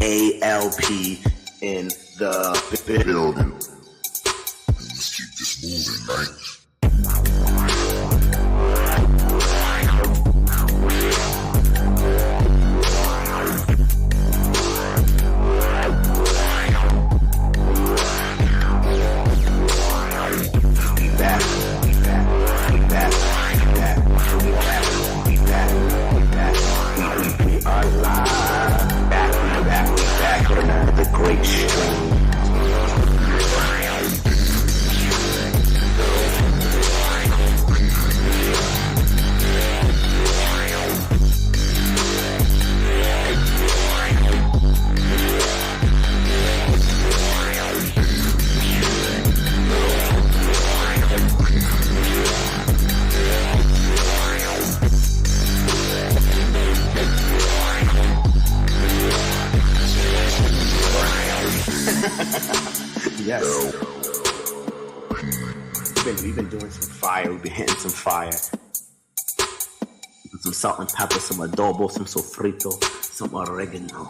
ALP in the building. Let's keep this moving, right? Yes. We've been doing some fire. We've been hitting some fire. Some salt and pepper, some adobo, some sofrito, some oregano.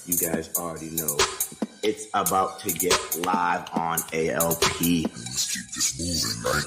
You guys already know. It's about to get live on ALP. Let's keep this moving, right?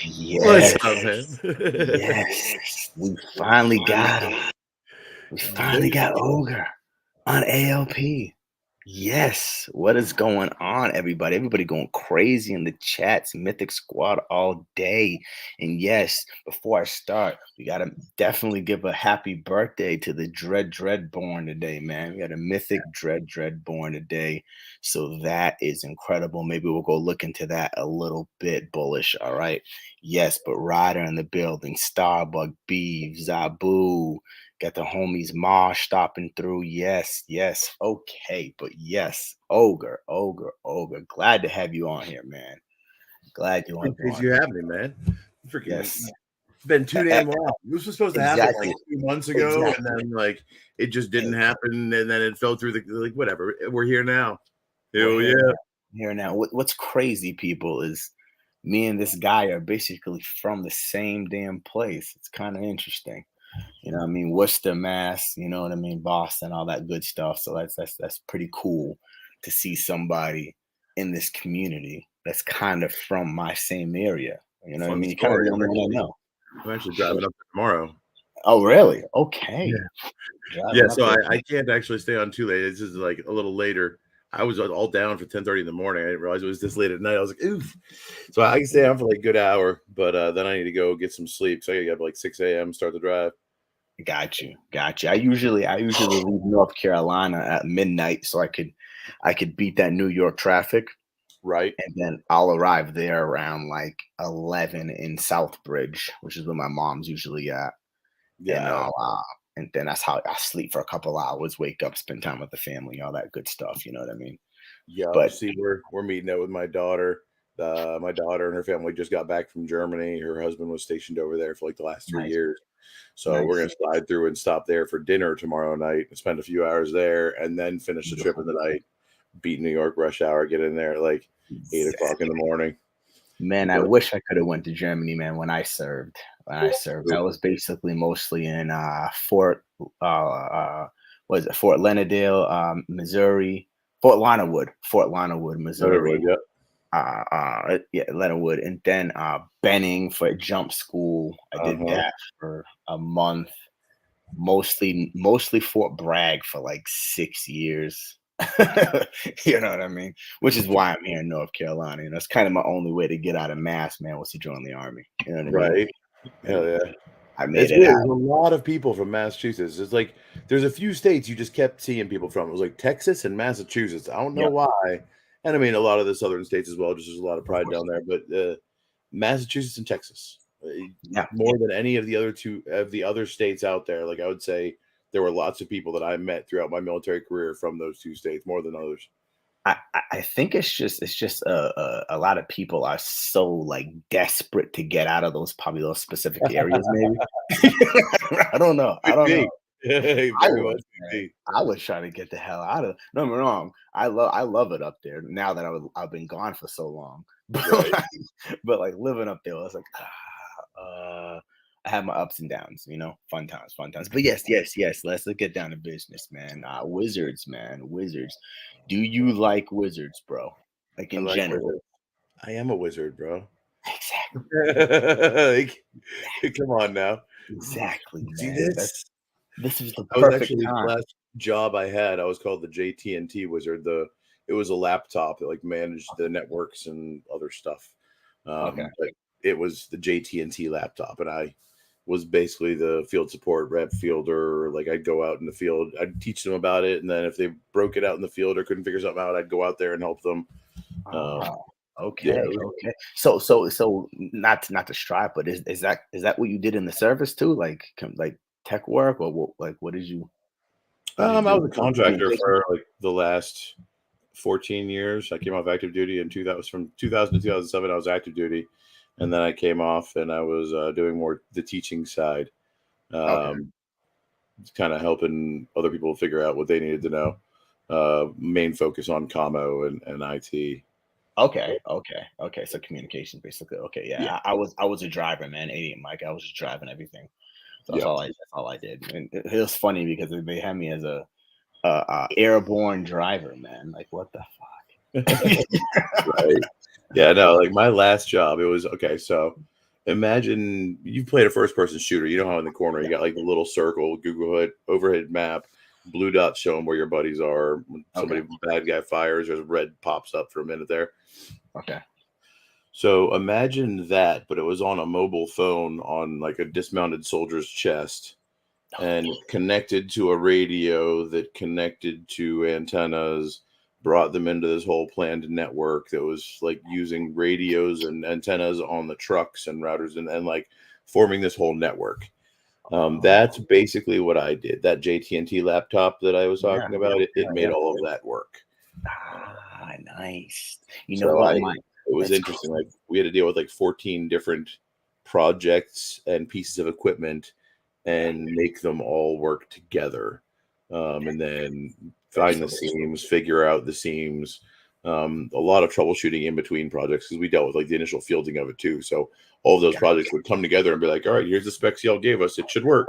Yes. What's up, man? Yes. We finally got him. We finally got Ogre on ALP. Yes. What is going on, everybody? Everybody going crazy in the chats. Mythic Squad all day. And yes, before I start, we got to definitely give a happy birthday to the Dread born today, man. We got a Mythic Dread born today. So that is incredible. Maybe we'll go look into that a little bit bullish. All right. Yes, but Ryder in the building, Starbuck, Beef, Zabu. Got the homies Mosh stopping through. Yes. Okay. But yes, Ogre. Glad to have you on here, man. Glad you on. Because you have me, man. Freaking yes. It's been too damn long. This was supposed to happen like 2 months ago, and then like it just didn't happen, and then it fell through the whatever. We're here now. Hell yeah. Here now. What's crazy, people, is me and this guy are basically from the same damn place. It's kind of interesting. You know what I mean? Worcester, Mass, you know what I mean? Boston, all that good stuff. So that's pretty cool to see somebody in this community that's kind of from my same area. You know what I mean? You kind of don't know. I'm actually driving up tomorrow. Oh, really? Okay. Yeah, so I can't actually stay on too late. This is like a little later. I was all down for 10:30 in the morning. I didn't realize it was this late at night. I was like, oof. So I can stay on for like a good hour, but then I need to go get some sleep. So I gotta get up like 6 a.m. start the drive. Got you. I usually leave North Carolina at midnight so I could beat that New York traffic. Right. And then I'll arrive there around like 11 in Southbridge, which is where my mom's usually at. Yeah. And then that's how I sleep for a couple hours, wake up, spend time with the family, all that good stuff. You know what I mean? Yeah. But see, we're meeting up with my daughter. My daughter and her family just got back from Germany. Her husband was stationed over there for like the last 3 years. So we're gonna slide through and stop there for dinner tomorrow night and spend a few hours there, and then finish the trip in the night. Beat New York rush hour, get in there at like 8 o'clock in the morning. Man, I wish I could have went to Germany, man, when I served. I was basically mostly in Fort Lauderdale, Missouri, Fort Lauderdale, Missouri. Yeah. Leonard, and then Benning for jump school. I did that for a month. Mostly Fort Bragg for like 6 years. You know what I mean? Which is why I'm here in North Carolina. You know, it's kind of my only way to get out of Mass, man, was to join the army. You know what I mean? Hell yeah. I made It's it weird. out. There's a lot of people from Massachusetts. It's like there's a few states you just kept seeing people from. It was like Texas and Massachusetts. I don't know why. And I mean, a lot of the southern states as well. Just there's a lot of pride down there. But Massachusetts and Texas, more than any of the other states out there. Like I would say, there were lots of people that I met throughout my military career from those two states, more than others. I think it's just a lot of people are so like desperate to get out of those specific areas. Maybe I don't know. I was trying to get the hell out of. No, I'm wrong. I love it up there now that I've been gone for so long. But like living up there, I was like, I have my ups and downs, you know, fun times. But yes, let's get down to business, man. Wizards, man, wizards. Do you like wizards, bro? Like in general? Wizards. I am a wizard, bro. Exactly. Come on now. Exactly. See Man. this? This was the I was perfect actually time. the last job I had. I was called the JT&T wizard. It was a laptop that like managed the networks and other stuff. But it was the JT&T laptop, and I was basically the field support rep fielder. Like I'd go out in the field, I'd teach them about it, and then if they broke it out in the field or couldn't figure something out, I'd go out there and help them. Okay. So not to strive, but is that what you did in the service too? Like tech work, or what did you? I was a contractor for like the last 14 years. I came off active duty in 2000. From 2000 to 2007, I was active duty, and then I came off and I was doing more the teaching side, kind of helping other people figure out what they needed to know. Main focus on commo and IT. Okay. So communication, basically. Okay, yeah. I was a driver, man. 88 Mike. I was just driving everything. So that's all I did. And it was funny because they had me as a airborne driver, man. Like what the fuck? Right. Yeah, no, like my last job, it was okay. So imagine you've played a first person shooter. You know how in the corner you got like the little circle, Google overhead map, blue dots showing where your buddies are. When somebody bad guy fires, there's red pops up for a minute there. Okay. So imagine that, but it was on a mobile phone on like a dismounted soldier's chest and connected to a radio that connected to antennas, brought them into this whole planned network that was like using radios and antennas on the trucks and routers and like forming this whole network. That's basically what I did. That JT&T laptop that I was talking about, it made all of that work. Nice. You know what? It was interesting. Cool. Like we had to deal with like 14 different projects and pieces of equipment and make them all work together. And then find the seams, figure out the seams. A lot of troubleshooting in between projects because we dealt with like the initial fielding of it too. So all of those projects would come together and be like, all right, here's the specs y'all gave us. It should work.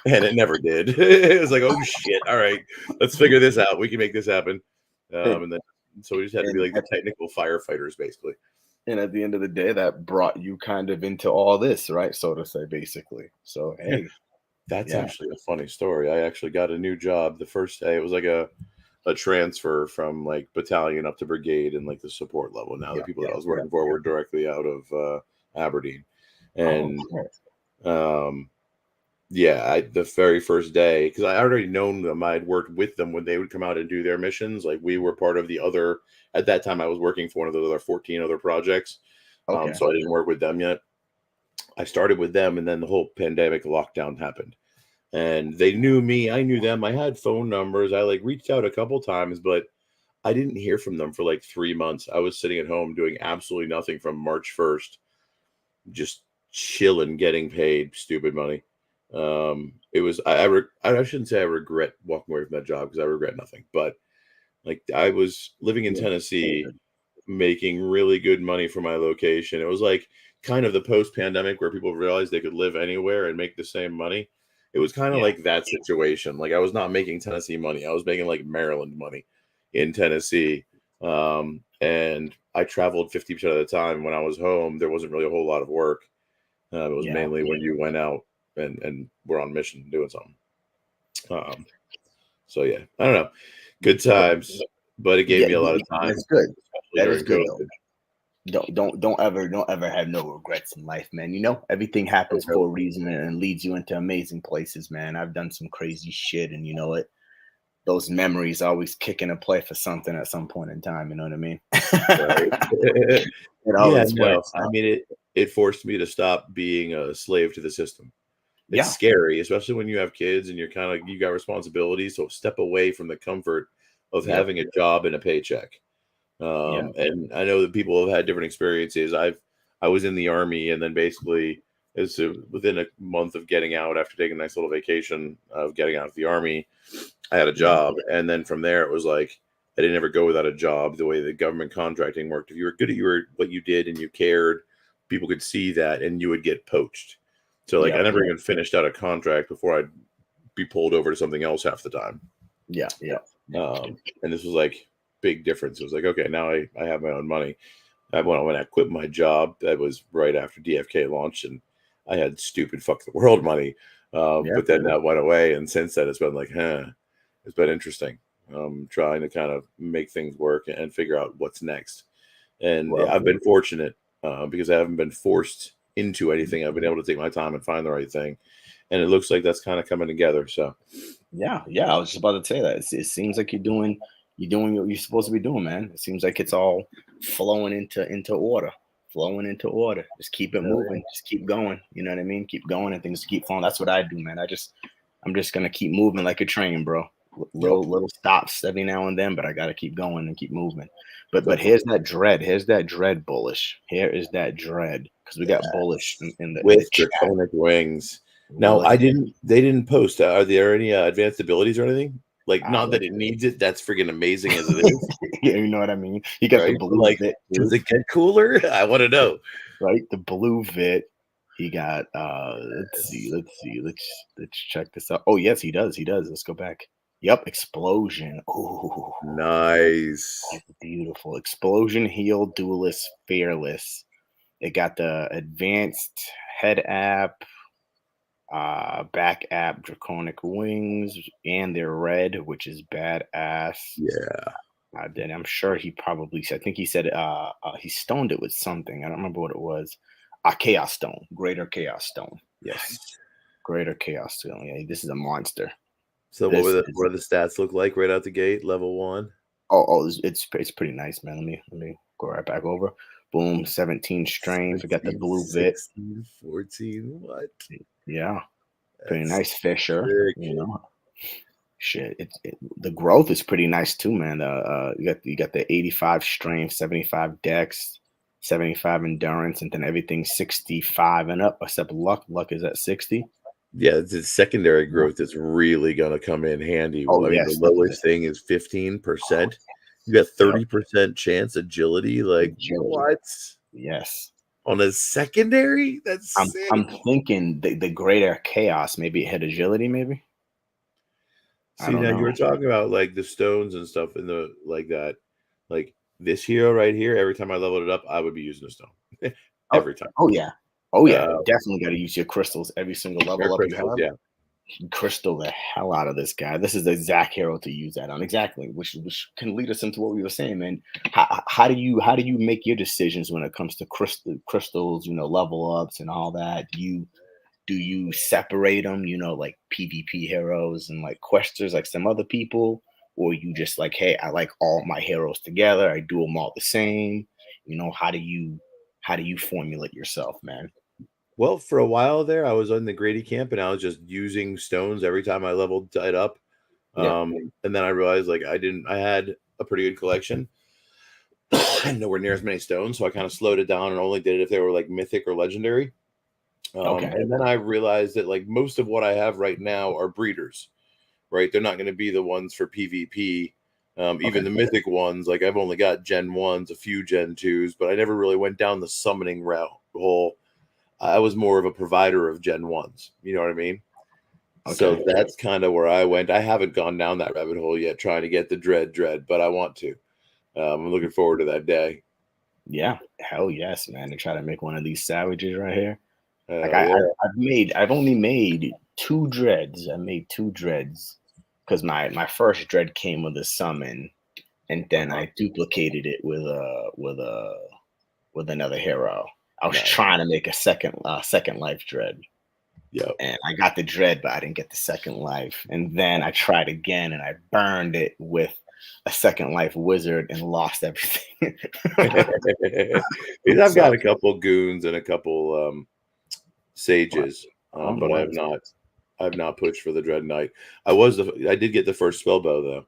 And it never did. It was like, oh shit. All right, let's figure this out. We can make this happen. And then so we just had to be like the technical firefighters basically. And at the end of the day, that brought you kind of into all this, right? So to say, basically. So hey. That's actually a funny story. I actually got a new job the first day. It was like a transfer from like battalion up to brigade and like the support level. Now the people that I was working for were directly out of Aberdeen. And the very first day, because I already known them, I'd worked with them when they would come out and do their missions. Like we were part of the other, at that time I was working for one of the other 14 other projects. So I didn't work with them yet. I started with them, and then the whole pandemic lockdown happened. And they knew me. I knew them. I had phone numbers. I like reached out a couple times, but I didn't hear from them for like 3 months. I was sitting at home doing absolutely nothing from March 1st, just chilling, getting paid stupid money. It was I shouldn't say I regret walking away from that job because I regret nothing, but like I was living in Tennessee, making really good money for my location. It was like kind of the post pandemic where people realized they could live anywhere and make the same money. It was kind of like that situation. Like I was not making Tennessee money. I was making like Maryland money in Tennessee. And I traveled 50% of the time. When I was home, there wasn't really a whole lot of work. It was mainly when you went out and were on mission doing something. So yeah, I don't know. Good times, but it gave me a lot of time. That's good. That is good COVID. though. Don't ever have no regrets in life, man. You know, everything happens for a reason and leads you into amazing places, man. I've done some crazy shit, and you know what? Those memories always kick into play for something at some point in time. You know what I mean? Yeah, no. I mean, it forced me to stop being a slave to the system. It's scary, especially when you have kids and you got responsibilities. So step away from the comfort of having a job and a paycheck. And I know that people have had different experiences. I was in the Army, and then basically within a month of getting out after taking a nice little vacation of getting out of the Army, I had a job. And then from there, it was like I didn't ever go without a job. The way the government contracting worked, if you were good at what you did and you cared, people could see that, and you would get poached. So like I never even finished out a contract before I'd be pulled over to something else half the time. And this was like big difference. It was like, okay, now I have my own money. When I quit my job, that was right after DFK launched, and I had stupid fuck the world money. But then that went away, and since then it's been like, it's been interesting. Trying to kind of make things work and figure out what's next. And I've been fortunate because I haven't been forced into anything. I've been able to take my time and find the right thing, and it looks like that's kind of coming together. So yeah, I was just about to say that. It seems like you're doing what you're supposed to be doing, man. It seems like it's all flowing into order. Flowing into order. Just keep it moving. Just keep going. You know what I mean? Keep going and things keep flowing. That's what I do, man. I'm just gonna keep moving like a train, bro. Little stops every now and then, but I gotta keep going and keep moving. But here's that dread. Here's that dread bullish. Here is that dread because we got bullish in the with draconic wings. Now they didn't post. Are there any advanced abilities or anything? Like not that it needs it. That's freaking amazing as it is. Yeah, you know what I mean. You got the blue vit. Does it get cooler? I want to know. Right, the blue vit. He got. Let's see. Let's check this out. Oh yes, he does. Let's go back. Yep, explosion. Oh, nice. That's beautiful. Explosion, heal, duelist, fearless. It got the advanced head app, back app, draconic wings, and they're red, which is badass. Yeah. Then I'm sure he probably said. I think he said he stoned it with something. I don't remember what it was. Chaos stone, greater chaos stone. Yes, greater chaos stone. Yeah, this is a monster. So what do the stats look like right out the gate? Level 1. It's pretty nice, man. Let me go right back over. Boom, 17 strength. We got the blue vit. 16, 14. What? Yeah, pretty nice fisher. You know, shit. The growth is pretty nice too, man. You got the 85 strength, 75 dex, 75 endurance, and then everything 65 and up except luck. Luck is at 60. Yeah, the secondary growth is really going to come in handy. The lowest thing is 15%. You got 30% chance agility. Like, what? Yes. On a secondary? That's sick. I'm thinking the greater chaos, maybe it hit agility, maybe. See, now you were talking about like the stones and stuff in the like that. Like this hero right here, every time I leveled it up, I would be using a stone. Every time. Oh yeah. Definitely got to use your crystals every single level up you have. Yeah. Crystal the hell out of this guy. This is the exact hero to use that on. Exactly, which can lead us into what we were saying, man. How do you make your decisions when it comes to crystals? You know, level ups and all that. Do you separate them? You know, like PvP heroes and like questers, like some other people, or you just like, hey, I like all my heroes together. I do them all the same. You know, how do you formulate yourself, man? Well, for a while there, I was in the Grady camp and I was just using stones every time I leveled it up. And then I realized like I had a pretty good collection. And nowhere near as many stones. So I kind of slowed it down and only did it if they were like mythic or legendary. Okay. And then I realized that like most of what I have right now are breeders, right? They're not going to be the ones for PvP. Even Okay. the mythic ones, like I've only got Gen 1s, a few Gen 2s, but I never really went down the summoning route hole. I was more of a provider of Gen 1s. You know what I mean? So Okay. that's kind of where I went. I haven't gone down that rabbit hole yet, trying to get the dread, but I want to. I'm looking forward to that day. Yeah. Hell yes, man. To try to make one of these savages right here. Like Hell yeah. I've only made two dreads. I made two dreads because my first dread came with a summon, and then Uh-huh. I duplicated it with another hero. I was Nice. trying to make a second life dread, Yep. and I got the dread, but I didn't get the second life. And then I tried again, and I burned it with a second life wizard and lost everything. I've So got a couple goons and a couple what? sages, I don't know but what this. I've not pushed for the Dread Knight. I did get the first spell bow though.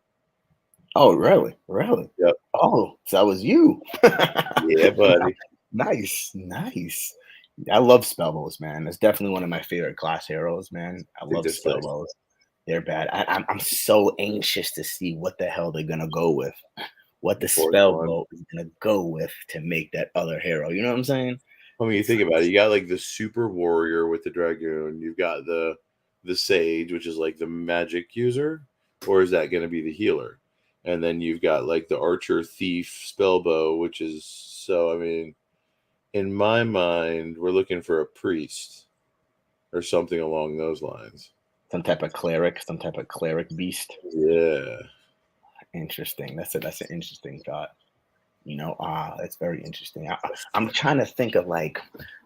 Oh, really? Really? Yep. Oh, so that was you. Yeah, buddy. Nice, nice. I love spellbows, man. It's definitely one of my favorite class heroes, man. I I think love they're sick. spellbows. They're bad. I'm so anxious to see what the hell they're gonna go with. What the The fourth one. spellbow is gonna go with to make that other hero. You know what I'm saying? I mean, you It's think about it. You got like the super warrior with the dragoon. You've got the sage, which is like the magic user, or is that going to be the healer? And then you've got like the archer, thief, spellbow, which is so. I mean, in my mind, we're looking for a priest or something along those lines. some type of cleric beast. Yeah. Interesting. That's an interesting thought. That's very interesting. I'm trying to think of like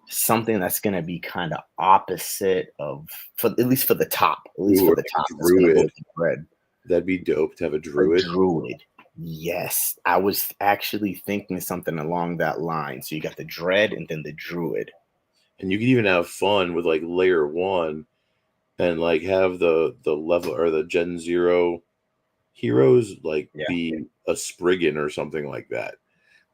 something that's gonna be kind of opposite of for at least for the top, at least Ooh, for a the top. That's gonna go druid. with the bread. That'd be dope to have a A druid. druid. Yes, I was actually thinking something along that line. So you got the dread and then the druid. And you could even have fun with like layer one and like have the level or the Gen Zero heroes like Yeah. be a Spriggan or something like that.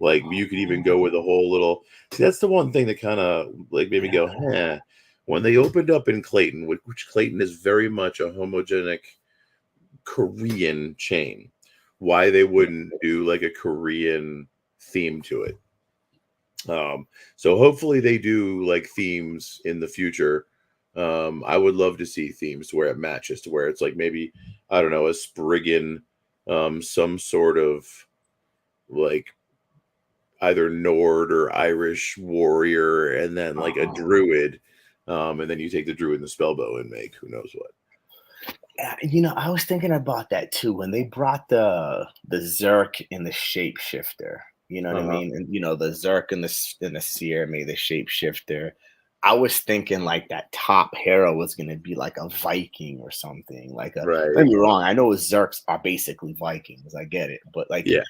Like you could even go with a whole little. See, that's the one thing that kind of like made me Yeah. go, huh. When they opened up in Clayton, which Clayton is very much a homogenic Korean chain, why they wouldn't do like a Korean theme to it. So hopefully they do like themes in the future. I would love to see themes to where it matches to where it's like maybe I don't know a Spriggan, some sort of like either Nord or Irish warrior, and then like a Oh. druid, and then you take the druid and the spellbow and make who knows what. I was thinking about that too when they brought the Zerk and the shapeshifter. You know what I Uh-huh. mean? And the Zerk and the seer made the shapeshifter. I was thinking like that top hero was gonna be like a Viking or something. Like a don't Right. get me wrong, I know Zerks are basically Vikings. I get it, but like Yeah.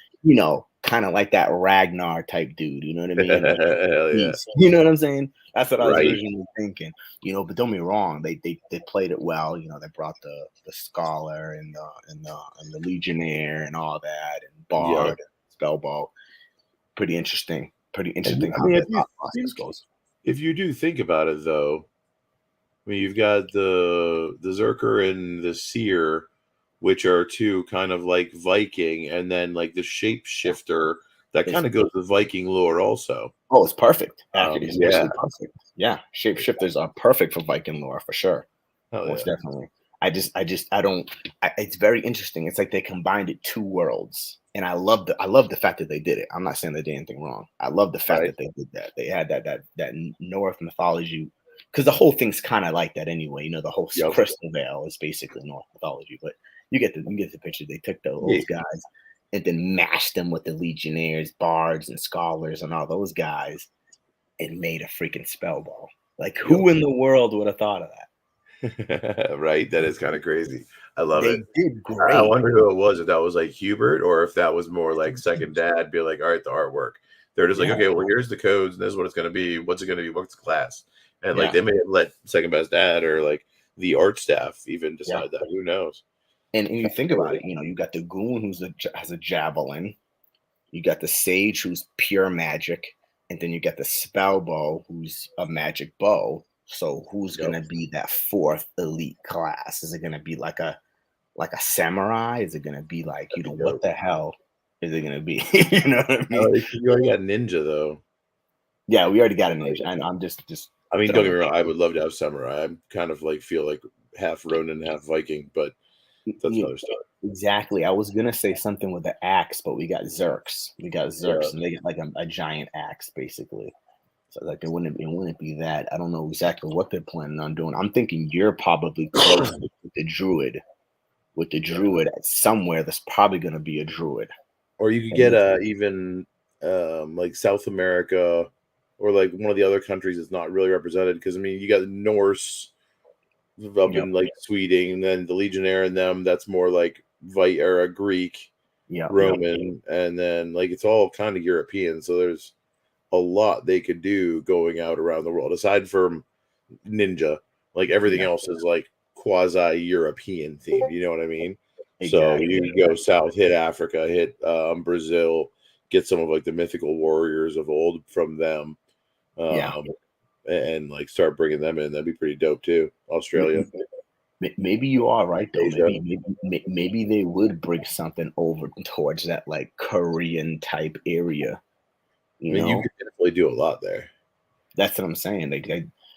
kind of like that Ragnar type dude. You know what I mean? Like Hell yeah. beast. You know what I'm saying? That's what I was Right. originally thinking. But don't be wrong, they played it well. They brought the scholar and the legionnaire and all that and Yep. bard and spellbow. Pretty interesting. Pretty And interesting I how mean, the thought process goes. if you do think about it, though, I mean, you've got the Zerker and the Seer, which are two kind of like Viking, and then like the Shapeshifter that It's kind of goes with Viking lore also. Oh, it's perfect. Actually, it's Yeah. actually perfect. Yeah, shapeshifters are perfect for Viking lore for sure. Hell Most yeah. definitely. I don't. It's very interesting. It's like they combined it two worlds, and I love the fact that they did it. I'm not saying they did anything wrong. I love the fact Right. that they did that. They had that North mythology, because the whole thing's kind of like that anyway. The whole Yep. crystal veil is basically North mythology, but you get the picture. They took Yeah. those guys and then mashed them with the legionnaires, bards, and scholars, and all those guys, and made a freaking spell ball. Like, Yep. who in the world would have thought of that? Right. That is kind of crazy. I love it. They did I great. wonder who it was, if that was like Hubert or if that was more like second dad, be like, all right, the artwork. They're just like, Yeah, okay, well, here's the codes, and this is what it's going to be. What's it going to be? What's the class? And like yeah, they may have let second best dad or like the art staff even yeah. decide that. Who knows? And you That's think about crazy. it, you got the goon has a javelin, you got the sage who's pure magic, and then you got the spell bow who's a magic bow. So who's Yep. gonna be that fourth elite class? Is it gonna be like a samurai? Is it gonna be like, That'd be what dope. the hell is it gonna be? You know what I mean? You already got ninja though. Yeah, we already got a Like, ninja. I'm just I mean, don't get throwing me wrong. I would love to have samurai. I kind of like feel like half Ronin, half Viking, but that's yeah, another story. exactly. I was gonna say something with the axe, but we got Zerks. We got Yeah. Zerks, and they get like a giant axe, basically. So like it wouldn't be that. I don't know exactly what they're planning on doing. I'm thinking you're probably close with the druid. With the druid somewhere, there's probably gonna be a druid. Or you could And get even like South America or like one of the other countries that's not really represented. Because I mean, you got Norse up yep, in like Sweden, and then the Legionnaire and them. That's more like Greek, yep, yep, Roman, and then like it's all kind of European. So there's a lot they could do going out around the world aside from ninja. Like everything yeah, else is like quasi European themed. You know what I mean? So exactly. you go south, hit Africa, hit Brazil, get some of like the mythical warriors of old from them, Yeah. um, and like start bringing them in. That'd be pretty dope too. Australia, Maybe you are right though. Asia. Maybe they would bring something over towards that like Korean type area. I You mean, you know, could definitely do a lot there. that's what I'm saying.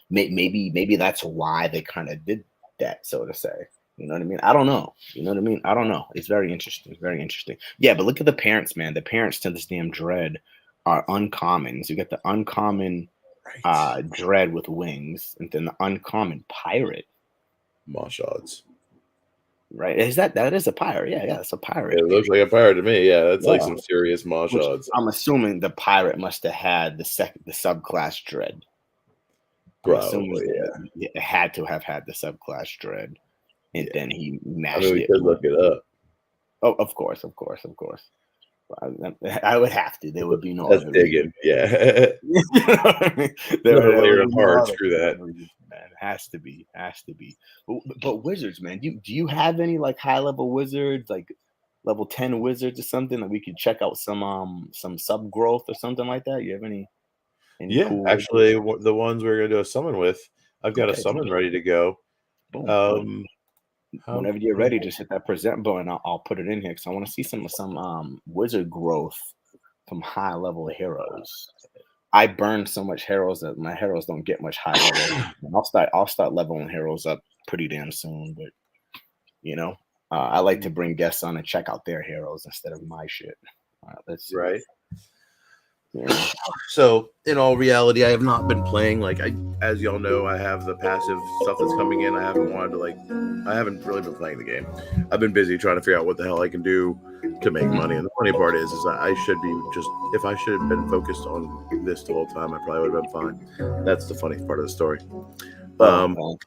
Maybe that's why they kind of did that, so to say. You know what I mean? I don't know. You know what I mean? I don't know. It's very interesting. Very interesting. Yeah, but look at the parents, man. The parents to this damn dread are uncommons. You get the uncommon Right. dread with wings, and then the uncommon pirate. Mosh odds. Right? Is that is a pirate? Yeah, yeah, it's a pirate. It looks like a pirate to me. Yeah, that's like Yeah. some serious mosh Which odds. I'm assuming the pirate must have had the subclass dread. I'm assuming Probably, yeah. that it had to have had the subclass dread, and Yeah. then he I mean, mashed we it. could look it up. Oh, of course, of course, of course. I would have to. There would be no That's other reason. digging. Yeah. You know what I mean? Another There layer would of be no hard. other Screw that. reason, man. Has to be. Has to be. But wizards, man. Do you have any like high level wizards, like level 10 wizards or something that we could check out some sub growth or something like that? You have any Yeah, cool wizards? actually, the ones we're gonna do a summon with, I've got a Okay, summon ready to go. boom, boom. Um, how Whenever you're many? ready, just hit that present button. I'll put it in here because I want to see some wizard growth from high level heroes. I burn so much heroes that my heroes don't get much high level. I'll start leveling heroes up pretty damn soon. But you know, I like to bring guests on and check out their heroes instead of my shit. Let's see. Right. You know, So, in all reality, I have not been playing. Like, as y'all know, I have the passive stuff that's coming in. I haven't wanted to I haven't really been playing the game. I've been busy trying to figure out what the hell I can do to make money. And the funny part is that I should be if I should have been focused on this the whole time, I probably would have been fine. That's the funny part of the story. well,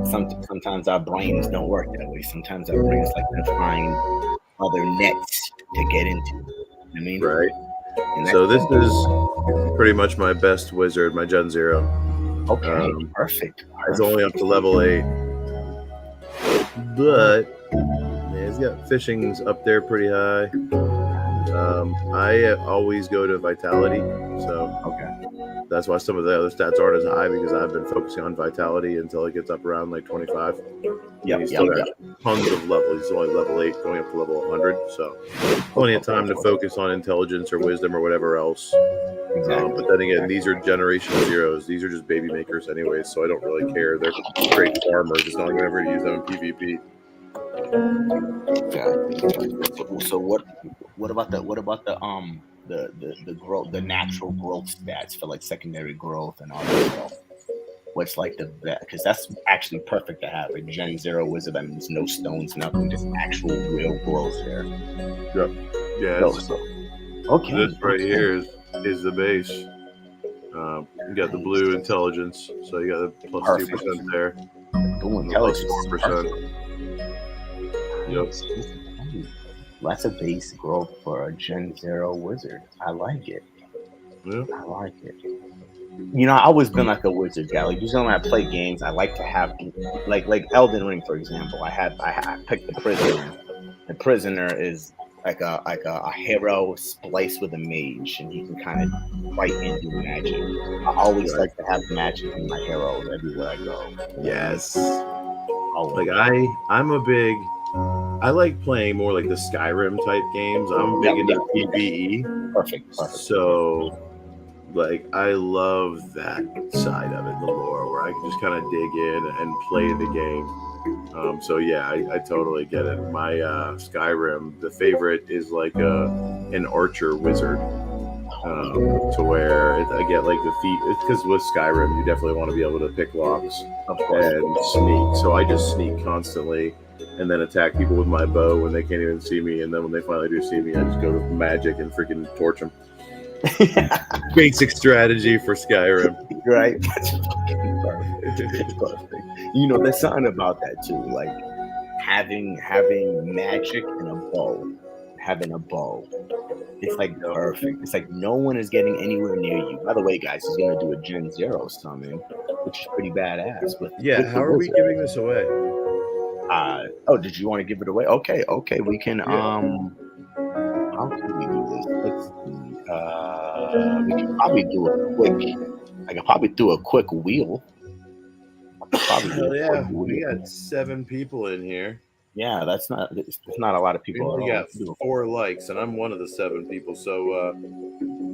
sometimes our brains don't work that way. Sometimes our brains like to find other nets to get into. You know what I mean? Right. And So this is pretty much my best wizard, my Gen 0. okay, perfect. It's only up to level 8. But yeah, it's got fishing's up there pretty high. I always go to vitality, so Okay. that's why some of the other stats aren't as high because I've been focusing on vitality until it gets up around like 25. Yep, He's yep, still yep. got tons of levels. He's only level 8, going up to level 100. So plenty of time to focus on intelligence or wisdom or whatever else. Exactly. But then again, these are generation zeros. These are just baby makers anyways, so I don't really care. They're great farmers. It's not like I'm ever going to use them in PvP. Okay. So what about the growth, the natural growth stats for like secondary growth and all that stuff? What's like the best? Because that's actually perfect to have a Gen 0 wizard. That means no stones, nothing, just actual real growth there. Yep. Yeah. Okay. This right here is the base. You got the blue intelligence, so you got the plus Perfect. 2% there. Blue Plus intelligence. 4%. Yep. That's a base growth for a Gen 0 wizard. I like it. Yeah. I like it. You know, I've always been like a wizard guy. Like usually when I play games, I like to have like Elden Ring, for example. I picked the prisoner. The prisoner is a hero spliced with a mage, and he can kind of fight and do magic. I always like to have magic in my heroes everywhere I go. Yes. Always. Like I'm a big. I like playing more like the Skyrim type games. I'm big into PvE. Perfect. So, like, I love that side of it, the lore, where I can just kind of dig in and play the game. So yeah, I totally get it. My Skyrim, the favorite is like an archer wizard, to where I get like the feat. Because with Skyrim, you definitely want to be able to pick locks and sneak. So I just sneak constantly, and then attack people with my bow when they can't even see me. And then when they finally do see me, I just go to magic and freaking torch them. Basic strategy for Skyrim. Right? That's fucking perfect. You know, there's something about that too. Like having magic and a bow. Having a bow. It's like perfect. It's like no one is getting anywhere near you. By the way, guys, he's gonna do a Gen 0 summon, which is pretty badass. How are we giving this away? Did you want to give it away? Okay, we can how can we do this? Let's see. We can probably do a quick. I can probably do a quick wheel. Hell yeah, we got 7 people in here. Yeah, it's not a lot of people. We only got 4 likes, and I'm one of the 7 people. So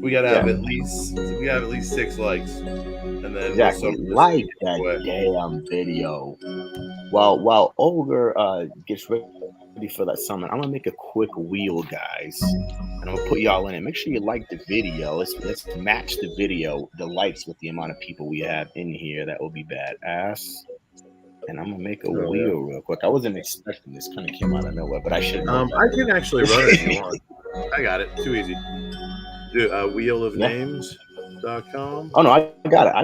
we gotta have at least 6 likes, and then exactly like that damn video. While Ogre gets ready for that summon, I'm gonna make a quick wheel, guys, and I'm gonna put y'all in it. Make sure you like the video. Let's match the video, the likes, with the amount of people we have in here. That will be badass. And I'm gonna make a wheel real quick. I wasn't expecting this. Kind of came out of nowhere, but I should. I can actually run it if you want. I got it. Too easy. Do wheelofnames.com. Oh no, I got it.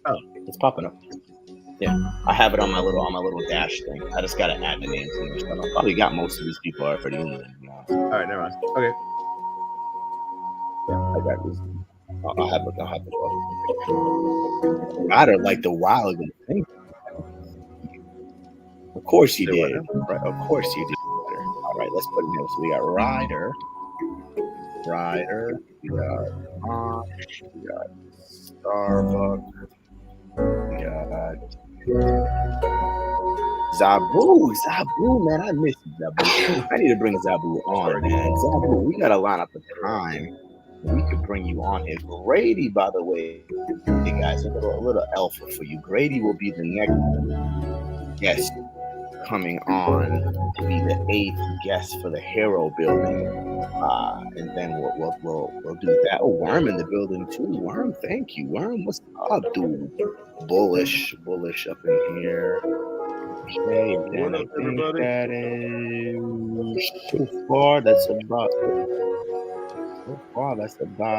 Oh, it's popping up. Yeah, I have it on my little dash thing. I just gotta add the names and stuff. I probably got most of these people already in there. All right, never mind. Okay. Yeah, I got this. I'll have it. Got her like the wild thing. Of course you did. Right, of course you did. All right, let's put it in. So we got Ryder, we got Mosh, we got Starbuck, we got Zabu, man, I miss Zabu. I need to bring Zabu on, man. Zabu, we got a line up of time. We could bring you on here. Grady, by the way, hey guys, a little alpha for you. Grady will be the next guest coming on to be the 8th guest for the hero building, and then we'll do that. Oh, Worm in the building too. Worm, thank you. Worm, what's up, dude? Bullish up in here. Okay, what up, everybody? That is so far. That's about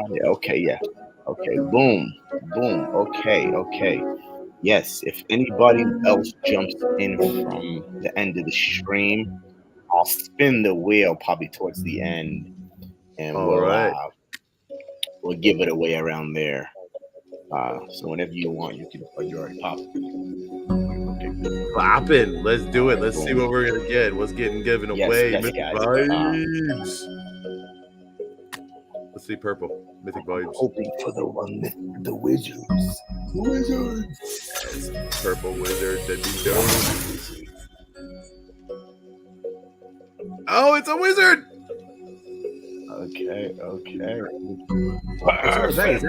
it. Okay, yeah. Okay, boom. Okay. Yes, if anybody else jumps in from the end of the stream, I'll spin the wheel probably towards the end, and we'll give it away around there. So whenever you want, you can. Oh, you already popped. Okay, popping. Let's do it. Let's see what we're gonna get. What's getting given away? Yes, Mythic vibes. Let's see purple. Mythic vibes. Hoping for the wizards. The wizards. Purple wizard. That'd be dope. Oh, it's a wizard. Okay. Perfect.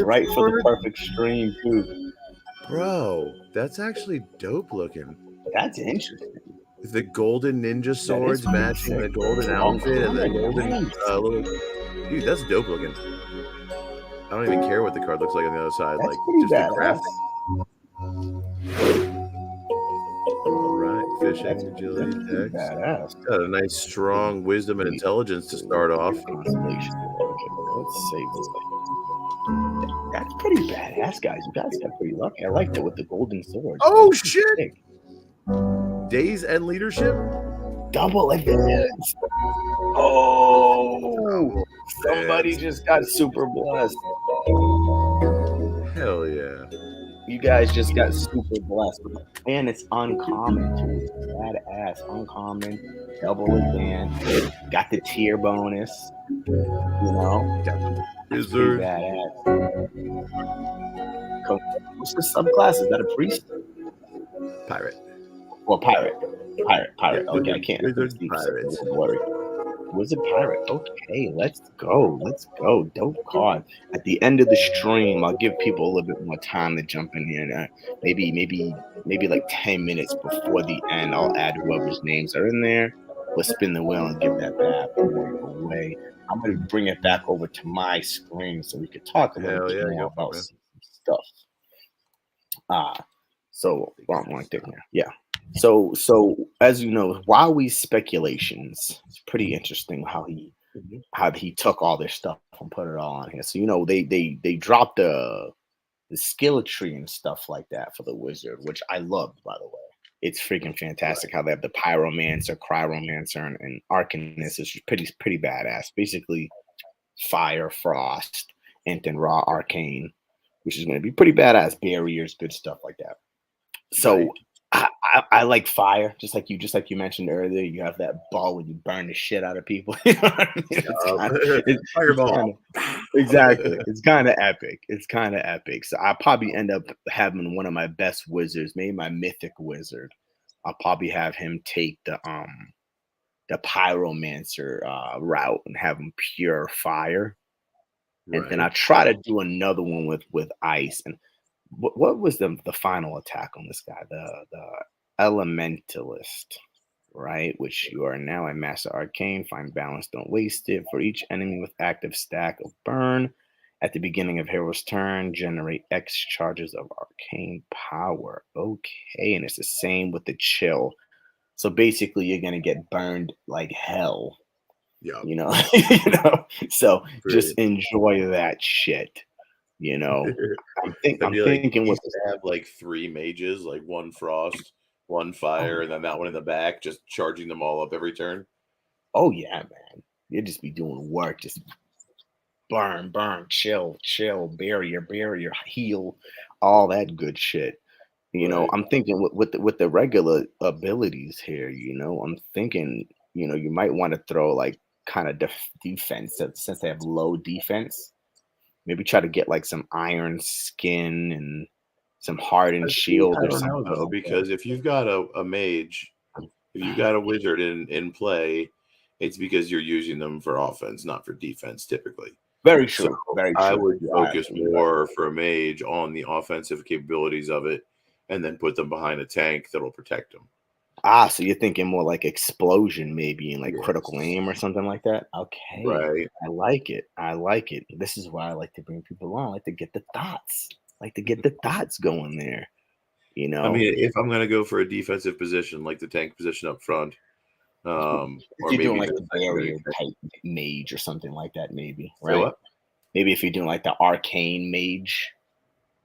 Right for the perfect stream too. Bro, that's actually dope looking. That's interesting. The golden ninja swords matching the golden outfit and the golden little. Dude, that's dope looking. I don't even care what the card looks like on the other side. That's like just badass. the crafting. All right, fishing, agility, dex. Got a nice, strong wisdom and intelligence to start off. Let's save this. That's pretty badass, guys. You guys got pretty lucky. I like that with the golden swords. Oh shit! Days and leadership. Double advance. Oh, somebody just got super blessed. Hell yeah. You guys just got super blessed. And it's uncommon too. It's badass. Uncommon. Double advance. Got the tier bonus. You know? That's Yes, pretty sir. badass. What's the subclass? Is that a priest? Pirate. Well, pirate. Yeah, Pirate. Okay, I couldn't wizard see for a second. A pirates. little blurry. Wizard Pirate. Okay, let's go. Let's go. Dope card. At the end of the stream, I'll give people a little bit more time to jump in here. Maybe like 10 minutes before the end, I'll add whoever's names are in there. Let's spin the wheel and give that bad boy away. I'm gonna bring it back over to my screen so we could talk a little Hell bit yeah, more go for it, about man. some stuff. So one thing here. Yeah. So as you know, Wowie's speculations, it's pretty interesting how he took all this stuff and put it all on here. So they dropped the skill tree and stuff like that for the wizard, which I loved, by the way. It's freaking fantastic how they have the pyromancer, cryomancer, and arcanist is pretty badass. Basically, fire, frost, and then raw arcane, which is going to be pretty badass. Barriers, good stuff like that. So Right. I like fire, just like you mentioned earlier. You have that ball when you burn the shit out of people. You know what I mean? It's Fireball. exactly. It's kind of epic. It's kind of epic. So I probably end up having one of my best wizards, maybe my mythic wizard. I'll probably have him take the pyromancer route and have him pure fire, and then I Right. try to do another one with ice. And what was the final attack on this guy? The elementalist, right? Which you are now a master arcane. Find balance, don't waste it. For each enemy with active stack of burn at the beginning of hero's turn, generate X charges of arcane power. Okay, and it's the same with the chill. So basically, you're gonna get burned like hell. Yeah. You know, you know. So just Brilliant. enjoy that shit. You know, That'd I'm be like thinking he with used to have like 3 mages, like 1 frost, 1 fire, and then that one in the back, just charging them all up every turn. oh yeah, man. You'll just be doing work, just burn, chill, barrier, heal, all that good shit. Right. I'm thinking with the regular abilities here. I'm thinking, you might want to throw like kind of defense since they have low defense. Maybe try to get like some iron skin and some hardened See, shield I or don't know something though, like that. because if you've got a mage, if you've got a wizard in play, it's because you're using them for offense, not for defense typically. Very So true. Very I true. would You are focus absolutely right. more for a mage on the offensive capabilities of it, and then put them behind a tank that'll protect them. Ah, so you're thinking more like explosion, maybe, and like critical Yes. aim or something like that? Okay. Right. I like it. I like it. This is why I like to bring people on. I like to get the thoughts. Like to get the thoughts going there, you I know? mean, if I'm gonna go for a defensive position, like the tank position up front, If or you're doing maybe like even the secondary barrier tank. type mage or something like that, maybe, Say right? what? Maybe if you're doing like the arcane mage,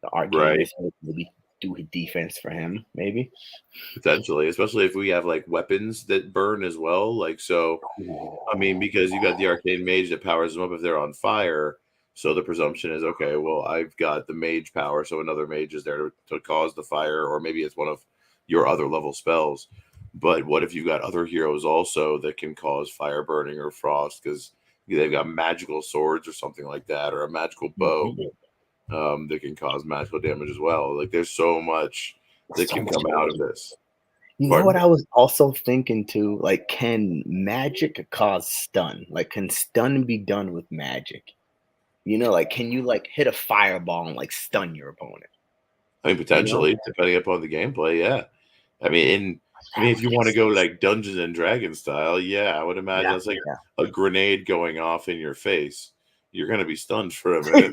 the arcane Right. mythic, maybe do a defense for him, maybe. Potentially, especially if we have like weapons that burn as well. Like, so, I mean, Ooh. because you got the arcane mage that powers them up if they're on fire. So the presumption is, okay, well, I've got the mage power, so another mage is there to cause the fire, or maybe it's one of your other level spells. But what if you've got other heroes also that can cause fire burning or frost because they've got magical swords or something like that, or a magical bow Mhm. that can cause magical damage as well? Like, there's so much that So can much come out of this. You know what Pardon? I was also thinking too? Like, can magic cause stun? Like, can stun be done with magic? Like, can you like hit a fireball and like stun your opponent? I mean, You know? potentially, depending upon the gameplay, yeah. I mean, if you That want to makes go sense. like Dungeons and Dragons style, yeah, I would imagine Yeah, it's like yeah. a grenade going off in your face. You're gonna be stunned for a minute,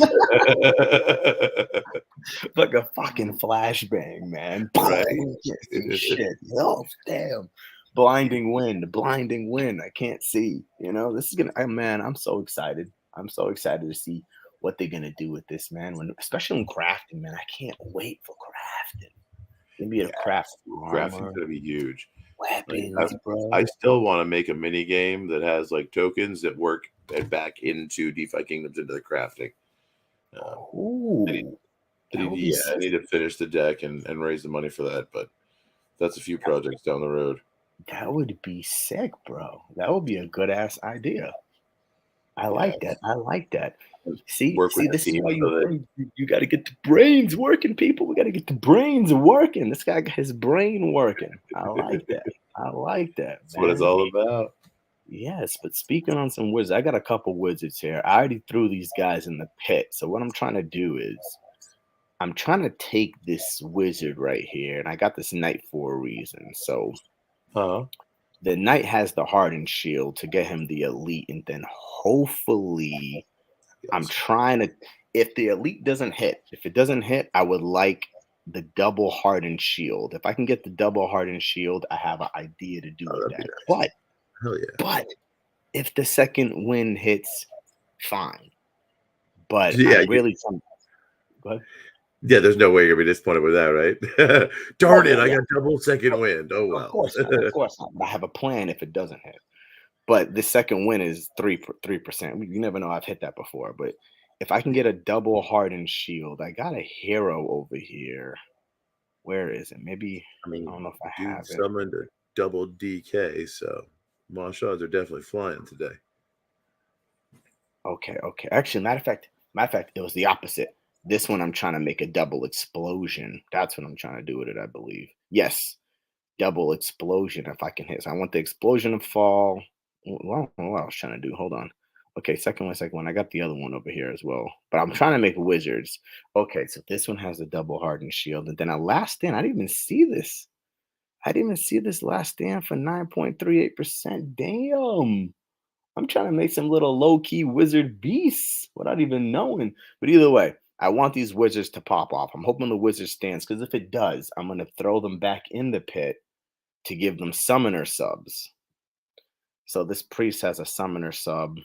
Like a fucking flashbang, man. right? Boom, can't see shit. Oh, damn. Blinding wind. I can't see. This is man, I'm so excited. I'm so excited to see what they're gonna do with this, man. Especially when crafting, man. I can't wait for crafting. Maybe Yeah, to craft crafting's armor, gonna be huge. Like, weapons, I bro. still want to make a mini game that has like tokens that work and back into DeFi Kingdoms into the crafting. Um, Ooh. That would be Yeah, I need to finish the deck and raise the money for that, but that's a few projects down the road. that would be sick, bro. That would be a good ass idea. I Yeah, like that. I like that. See, work with the this is team why so that you got to get the brains working, people. We got to get the brains working. This guy got his brain working. I like that. I like that, that's what it's man. all about. Yes, but speaking on some wizards, I got a couple wizards here. I already threw these guys in the pit. So what I'm trying to do is I'm trying to take this wizard right here, and I got this knight for a reason. So Huh? the knight has the hardened shield to get him the elite, and then hopefully I'm Yes. trying to. If the elite doesn't hit, if it doesn't hit, I would like the double hardened shield. If I can get the double hardened shield, I have an idea to do Oh, with that'd be that. nice. But Hell yeah. but if the second win hits, fine. But Yeah, I'm really trying. Go ahead. yeah. There's no way you're gonna be disappointed with that, right? Oh Darn yeah, it! I yeah. got double second wind. Oh Of well. course not. Of course not. But I have a plan if it doesn't hit. But the second win is 3%. You never know. I've hit that before. But if I can get a double hardened shield, I got a hero over here. Where is it? Maybe I I mean, don't know if I dude have it. summoned a double DK, so martial odds are definitely flying today. Okay, okay. Actually, matter of fact, it was the opposite. This one I'm trying to make a double explosion. That's what I'm trying to do with it, I believe. Yes, double explosion if I can hit. So I want the explosion to fall. Well, what I was trying to do. Hold on. Okay, second one. I got the other one over here as well. But I'm trying to make wizards. Okay, so this one has the double hardened shield. And then a last stand. I didn't even see this. I didn't even see this last stand for 9.38%. Damn. I'm trying to make some little low-key wizard beasts without even knowing. But either way, I want these wizards to pop off. I'm hoping the wizard stands because if it does, I'm going to throw them back in the pit to give them summoner subs. So this priest has a summoner sub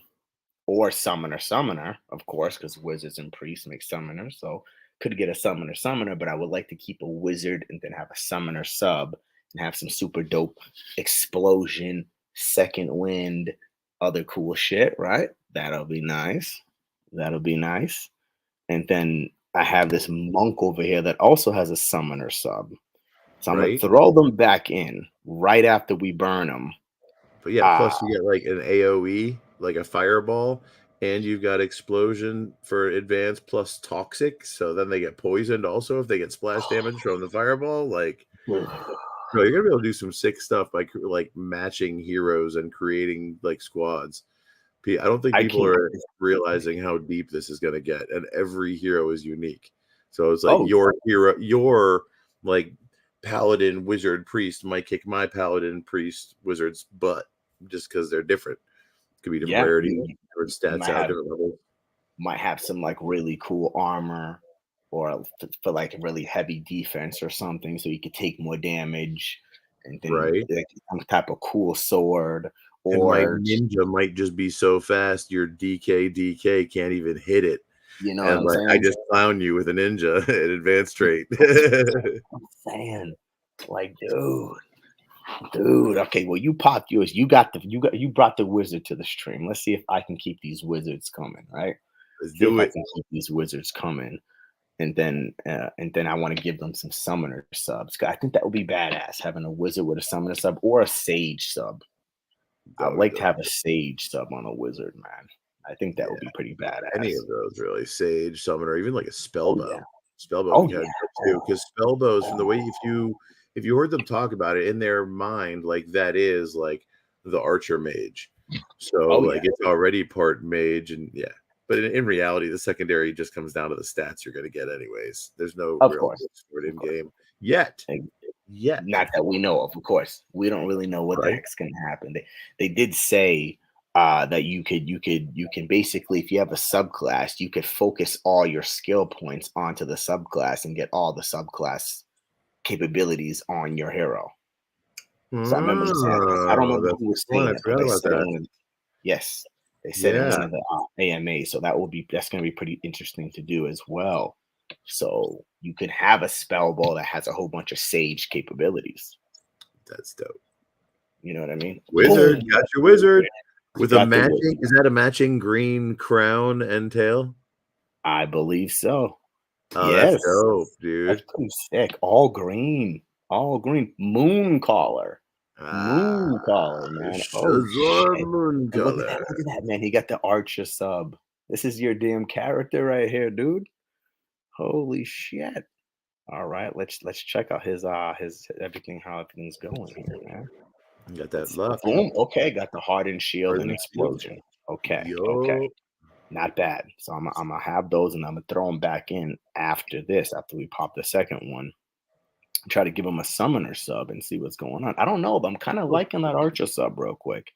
or summoner, of course, because wizards and priests make summoners. So could get a summoner, but I would like to keep a wizard and then have a summoner sub and have some super dope explosion, second wind, other cool shit, right? That'll be nice. That'll be nice. And then I have this monk over here that also has a summoner sub. So I'm gonna Right? throw them back in right after we burn them. But yeah, Ah, plus you get like an AoE, like a fireball, and you've got explosion for advanced plus toxic. So then they get poisoned also if they get splash damage from the fireball. Like, bro, you're gonna be able to do some sick stuff by like matching heroes and creating like squads. I don't think I people can't. are realizing how deep this is gonna get, and every hero is unique. So it's like Oh, your hero, your like paladin, wizard, priest might kick my paladin, priest, wizard's butt just because they're different. Could be different yeah. rarity, You different stats might out, have different levels. some like really cool armor or for like really heavy defense or something, so you could take more damage, and then Right. like some type of cool sword And my or ninja might just be so fast your DK can't even hit it. you know what And I'm like I saying? just clown you with a ninja at advanced trait. I'm saying, like, dude. Okay, well, you popped yours. You brought the wizard to the stream. Let's see if I can keep these wizards coming. Right? Let's See if do I it. can keep these wizards coming. And then I want to give them some summoner subs. I think that would be badass having a wizard with a summoner sub or a sage sub. That I'd would be like to dope. have a sage sub on a wizard, man. I think that would be pretty Any badass. of those really, sage, summoner, even like a Oh spellbow. yeah. Spellbow would Oh be kind yeah. of dope too, because spellbows from the way Oh, if you heard them talk about it in their mind, like that is like the archer mage. So oh yeah. like it's already part mage and yeah. But in reality, the secondary just comes down to the stats you're gonna get anyways. There's no Of real course. for it Of in course. game yet. And Yet. not that we know of course. We don't really know what the Right? heck's gonna happen. They did say that you can basically, if you have a subclass, you could focus all your skill points onto the subclass and get all the subclass capabilities on your hero. So I remember them saying that. I don't Oh, remember that's who was fun. saying I it, but forgot they about said it in that. one of the, yes, they said in Yeah, one of the AMAs. So that's going to be pretty interesting to do as well. So you could have a spell ball that has a whole bunch of sage capabilities. that's dope. You know what I mean? Boom! Wizard, got your wizard. You With a got the matching, wizard. is that a matching green crown and tail? I believe so. Oh, that's Yes, dope, that's dude. pretty sick. All green. Moon collar. Ah, Moon collar, man. Oh Shazam shit. Moon And Color. look at that, man. He got the Archer sub. This is your damn character right here, dude. Holy shit. All right, let's check out his everything, how everything's going here, man. Got that Let's luck. boom. Okay, got the hardened shield and Hardened shield. explosion. Okay, okay. Yo. Not bad. So I'm gonna have those and I'm gonna throw them back in after this, after we pop the second one. Try to give him a summoner sub and see what's going on. I don't know, but I'm kind of liking that Archer sub real quick.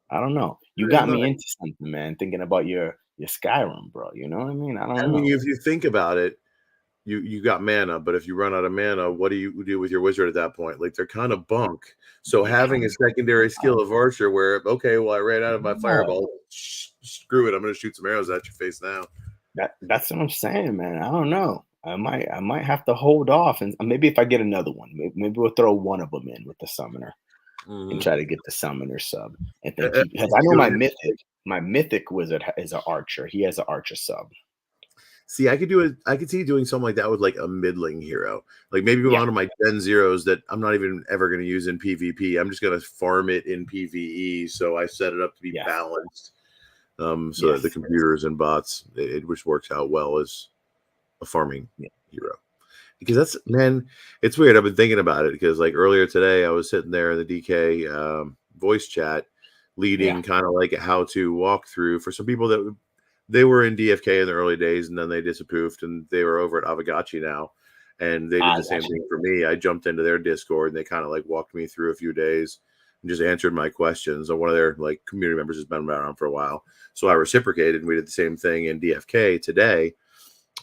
I don't know. You Very got nice. me into something, man. Thinking about your Skyrim, bro. You know what I mean? I I don't mean, know. if you think about it, you got mana, but if you run out of mana, what do you do with your wizard at that point? Like they're kind of bunk. So They having kind a secondary skill of archer, where okay, well I ran out of my of fireball. Screw it, I'm going to shoot some arrows at your face now. that's what I'm saying, man. I don't know. I might have to hold off and maybe if I get another one, maybe we'll throw one of them in with the summoner and Mm-hmm. try to get the summoner sub and then keep because I know my mythic wizard is an archer. He has an archer sub. See, I could do it. I could see doing something like that with like a middling hero, like maybe Yeah, one of my Gen Zeros that I'm not even ever going to use in PvP. I'm just going to farm it in PvE. So I set it up to be yeah, balanced, so that the yes, computers and bots, it which works out well as a farming yeah, hero. Because that's man, it's weird. I've been thinking about it because like earlier today, I was sitting there in the DK voice chat, yeah. leading kind of like a how to walkthrough for some people that they were in DFK in the early days, and then they disappoofed, and they were over at Avagachi now, and they did I the same got you. thing for me. I jumped into their Discord, and they kind of like walked me through a few days and just answered my questions. And one of their like community members has been around for a while, so I reciprocated, and we did the same thing in DFK today.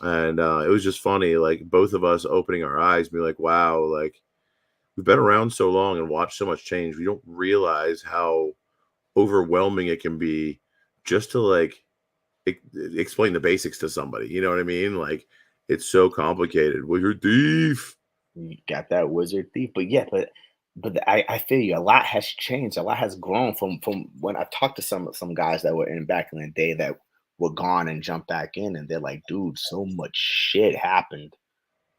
And it was just funny, like both of us opening our eyes, and be like, "Wow, like we've been around so long and watched so much change. We don't realize how overwhelming it can be just to like explain the basics to somebody. You know what I mean? Like it's so complicated. Well, you're a thief. You got that wizard thief, but yeah, I feel you. A lot has changed. A lot has grown from when I talked to some guys that were in back in the day that were gone and jumped back in, and they're like, dude, so much shit happened.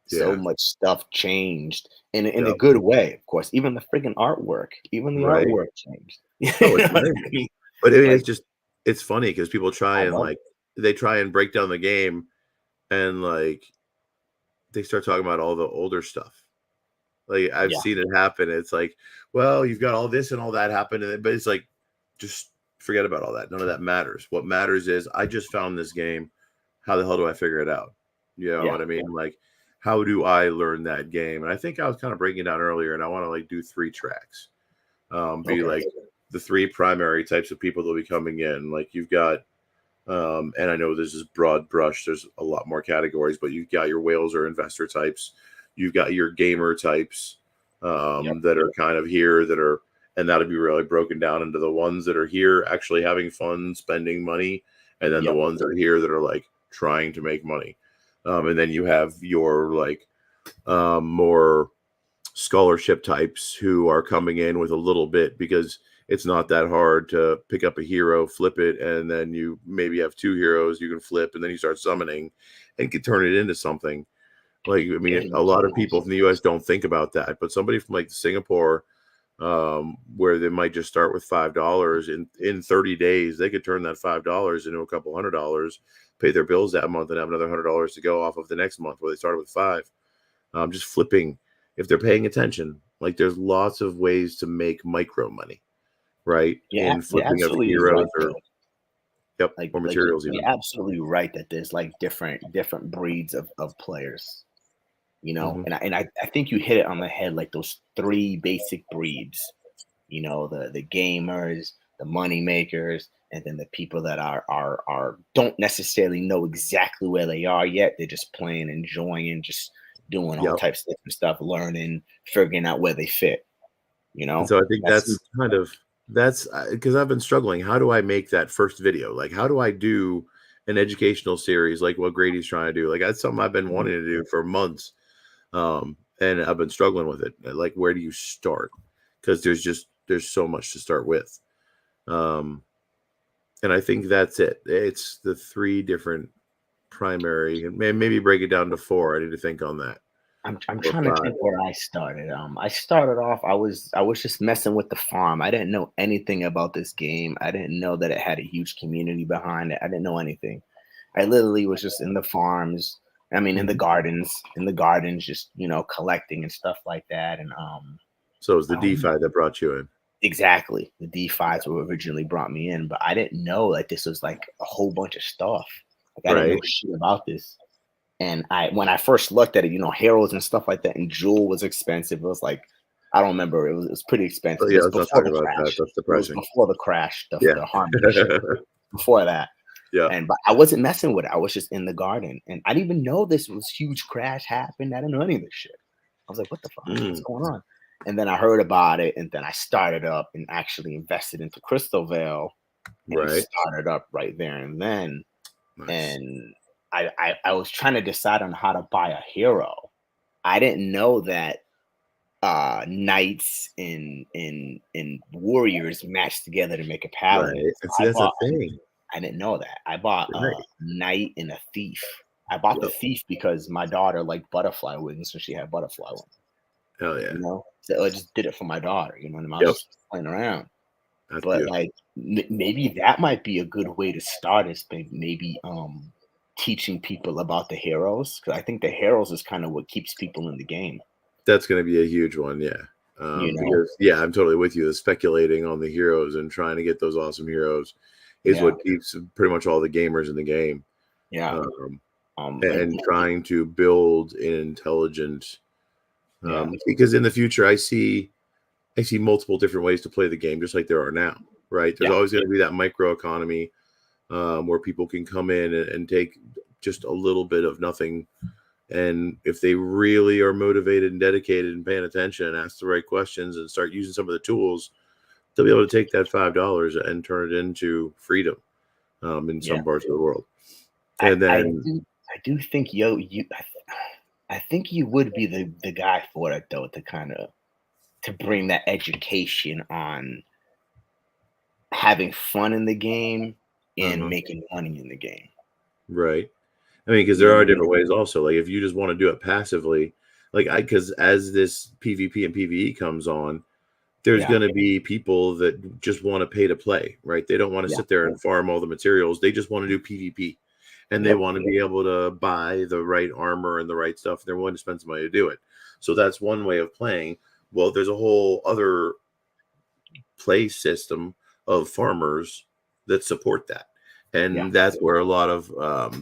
So Yeah. much stuff changed in a Yep. good way, of course. Even the freaking artwork, even the Right. artwork changed. Oh, You know it's what I amazing. mean? But I mean, Like, it's funny because people try I and love like they try and break down the game and like they start talking about all the older stuff. Like it. I've Yeah, seen it happen. It's like, well, you've got all this and all that happen, but it's like, just forget about all that. None of that matters. What matters is I just found this game. How the hell do I figure it out? You know yeah, what I mean? Like, how do I learn that game? And I think I was kind of breaking it down earlier, and I want to like do 3 tracks. Be okay, like the 3 primary types of people that'll be coming in. Like you've got and I know this is broad brush. There's a lot more categories, but you've got your whales or investor types. You've got your gamer types yep, that are kind of here that are, and that'll be really broken down into the ones that are here actually having fun, spending money, and then the yep, ones that are here that are like trying to make money. And then you have your like more scholarship types who are coming in with a little bit because it's not that hard to pick up a hero, flip it, and then you maybe have 2 heroes you can flip, and then you start summoning and can turn it into something. Like, I yeah, mean, a lot of people from the US don't think about that, but somebody from like Singapore, where they might just start with $5 in 30 days, they could turn that $5 into a couple $100, pay their bills that month, and have another $100 to go off of the next month where they started with five. Just flipping if they're paying attention. Like there's lots of ways to make micro money, right? yeah, In you're flipping of absolutely heroes right or though. yep, or Like materials you're even. absolutely right that there's like different breeds of players, you know, Hmm. and I think you hit it on the head, like those three basic breeds, you know, the gamers, the money makers, and then the people that are don't necessarily know exactly where they are yet. They're just playing, enjoying, just doing all Yep. types of different stuff, learning, figuring out where they fit, you And know. so I think That's that's because I've been struggling. How do I make that first video? Like, how do I do an educational series like what Grady's trying to do? Like, that's something I've been Mhm. wanting to do for months, and I've been struggling with it. Like, where do you start? Because there's so much to start with. Um, and I think that's it. It's the 3 different primary, and maybe break it down to 4. I need to think on that. I'm Or trying to 5. think where I started. I started off. I was just messing with the farm. I didn't know anything about this game. I didn't know that it had a huge community behind it. I didn't know anything. I literally was just in the farms. I mean, Mhm. in the gardens, just collecting and stuff like that. And So it was the um, DeFi that brought you in. exactly, the DeFi's were originally brought me in, but I didn't know that this was like a whole bunch of stuff. Like I didn't know Right. shit about this. And when I first looked at it, heroes and stuff like that, and Jewel was expensive. It was like I don't remember. It was pretty Oh, expensive. It yeah, was let's not before talk the about that. crash. That's It was depressing. before the crash, Yeah. the harmony shit. Before that. Yeah. But I wasn't messing with it. I was just in the garden. And I didn't even know this was huge crash happened. I didn't know any of this shit. I was like, what the fuck? What's Mm, going on? And then I heard about it, and then I started up and actually invested into Crystal Vale and right. started up right there and then. Nice. And I was trying to decide on how to buy a hero. I didn't know that knights and warriors matched together to make a paladin. Right. So And see, that's a thing. I didn't know that. I bought a Right. knight and a thief. I bought the Yep. thief because my daughter liked butterfly wings, so she had butterfly wings. Hell yeah. So I just did it for my daughter. And I was Yep. just playing around. That's But beautiful. like maybe that might be a good way to start is maybe teaching people about the heroes, because I think the heroes is kind of what keeps people in the game. That's going to be a huge one. Yeah. You know? Because, yeah, I'm totally with you. The speculating on the heroes and trying to get those awesome heroes is Yeah, what keeps pretty much all the gamers in the game. yeah. Um, And and trying to build an intelligent, yeah, because in the future, I see multiple different ways to play the game, just like there are now, right? There's yeah, always going to be that micro economy where people can come in and take just a little bit of nothing. And if they really are motivated and dedicated and paying attention and ask the right questions and start using some of the tools, they'll be able to take that $5 and turn it into freedom in yeah. some parts of the world. And then, I do think I think you would be the guy for it though, to kind of to bring that education on having fun in the game and uh making money in the game. right. I mean, because You know there what I are mean? different ways also. Like if you just want to do it passively, because as this PvP and PvE comes on, there's Yeah, going to be people that just want to pay to play, right? They don't want to yeah, sit there and farm all the materials. They just want to do PvP, and they yep, want to be able to buy the right armor and the right stuff. They're willing to spend some money to do it. So that's one way of playing. Well, there's a whole other play system of farmers that support that, yeah. and that's where a lot of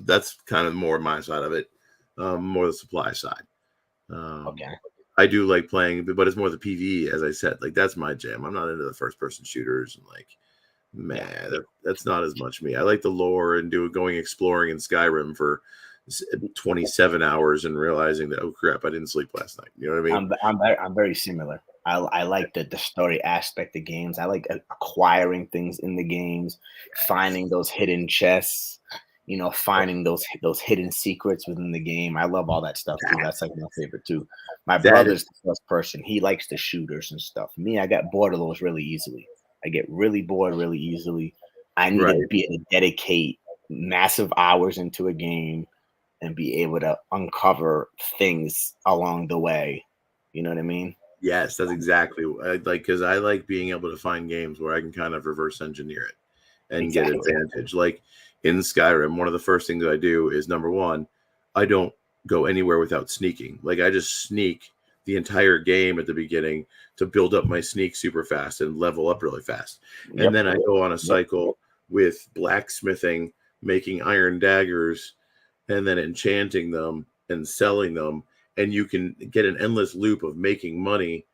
that's kind of more my side of it, more the supply side. um, Okay. I do like playing, but it's more the PvE, as I said. Like that's my jam. I'm not into the first person shooters, and like, Yeah. man, that's not as much me. I like the lore and going exploring in Skyrim for 27 hours and realizing that, oh crap, I didn't sleep last night. You know what I mean? I'm very similar. I like the story aspect of games. I like acquiring things in the games, finding those hidden chests, finding those hidden secrets within the game. I love all that stuff too. That, That's like my favorite too. My that is brother's the first person. He likes the shooters and stuff. Me, I got bored of those really easily. I get really bored really easily. I need to right. be able to dedicate massive hours into a game and be able to uncover things along the way. You know what I mean? Yes, that's exactly because I like being able to find games where I can kind of reverse engineer it and get Exactly. advantage. Like in Skyrim, one of the first things I do is number one, I don't go anywhere without sneaking. Like I just sneak the entire game at the beginning to build up my sneak super fast and level up really fast. And Yep. then I go on a Yep. cycle with blacksmithing, making iron daggers, and then enchanting them and selling them. And you can get an endless loop of making money,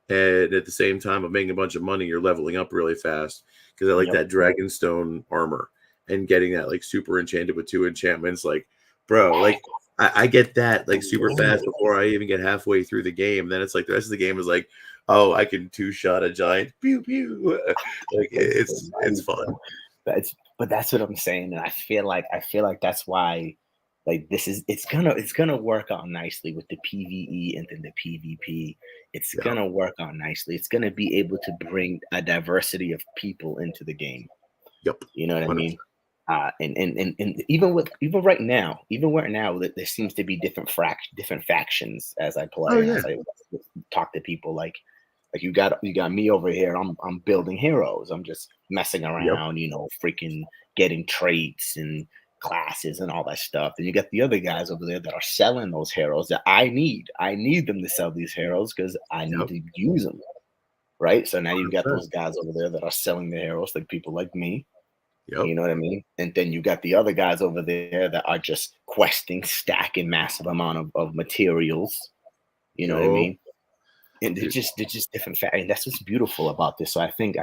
and at the same time of making a bunch of money, you're leveling up really fast. Because I like Yep. that dragonstone armor and getting that like super enchanted with 2 enchantments. Like, bro, like I get that like super fast before I even get halfway through the game. Then it's like the rest of the game is like, oh, I can 2-shot a giant, pew pew. Like it's fun. But that's what I'm saying, and I feel like that's why, like, it's gonna work out nicely with the PVE and then the PvP. It's Yeah. gonna work out nicely. It's gonna be able to bring a diversity of people into the game. Yep. You know what I 100%. mean? And even right now, there seems to be different factions as I Oh play and yeah. as I talk to people. Like you got me over here. I'm building heroes. I'm just messing Yep. around, freaking getting traits and classes and all that stuff. And you got the other guys over there that are selling those heroes that I need. I need them to sell these heroes because I need Yep. to use them. Right. So now you've got 100%. those guys over there that are selling the heroes, like people like me. Yep. You know what I mean? And then you got the other guys over there that are just questing, stacking massive amount of materials. You know what I Yo. mean? And Dude, they're just different and that's what's beautiful about this. So I think